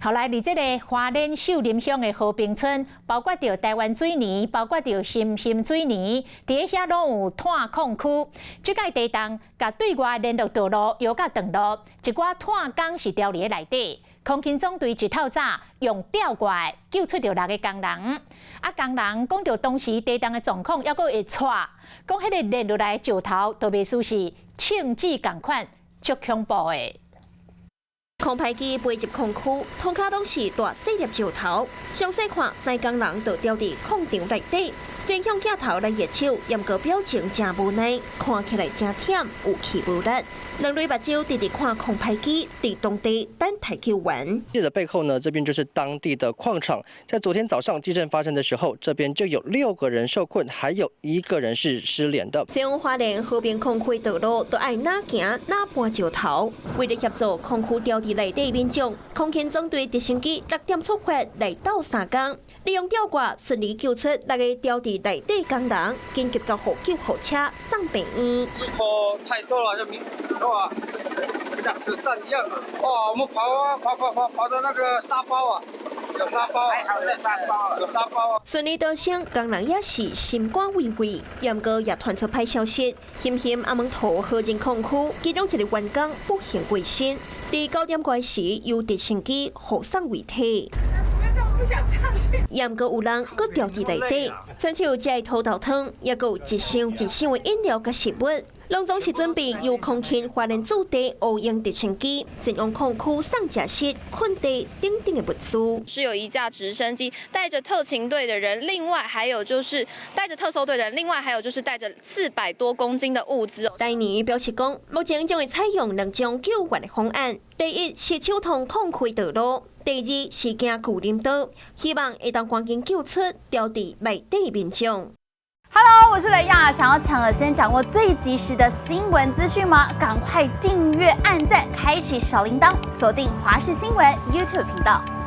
后来，伫这个花莲秀林乡的和平村，包括着台湾水泥，包括着新水泥，伫遐拢有炭矿区。即届地动，甲对外联络道路又甲断路，一寡炭工是掉伫内底。空勤总队一透早用吊挂救出着6个工人。工人讲着当时地动的状况，还阁会喘，讲迄个连落来的石头都袂输是庆纸共款，足恐怖的。 空拍机飞入空区，涂骹拢是大细粒石头。详细看，3工人就掉伫矿场内底，先向镜头来热手，严格表情真无奈，看起来真忝，有气无力。两对目睭直直看空拍机，伫当地等待救援。记者背后呢，这边就是当地的矿场。在昨天早上地震发生的时候，这边就有6个人受困，还有1个人是失联的。这花莲和平空区道路都爱哪行哪搬石头，为了协助空区掉伫内底民众，空勤总队直升机6点出发来到3工，利用吊挂顺利救出6个掉伫内底工人，紧急到呼救护车送病院。石头太多了，就哇，像子弹一样的。哇，我们跑到那个沙包啊，有沙包，还好有沙包，有沙包啊。顺利逃生，工人也是心肝畏畏，严哥也传出歹消息，险阿蒙头和人空区，其中一个员工不幸过身。伫9点关时，由直升机护送遗体。 严阁有人搁掉伫内底，亲像食土豆汤，也搁有一箱的饮料甲食物，拢总是准备由空勤花莲驻地乌鹰直升机前往矿区送食室、困地等等的物资。是有1架直升机带着特勤队的人，另外还有就是带着特搜队的人，另外还有就是带着400多公斤的物资。台泥表示讲，目前将会采用2种救援的方案，第一是手通矿区道路。 第2是行古林岛，希望会当赶紧救出掉伫内底民众。Hello， 我是雷亚，想要抢了先掌握最及时的新闻资讯吗？赶快订阅、按赞、开启小铃铛，锁定华视新闻 YouTube 频道。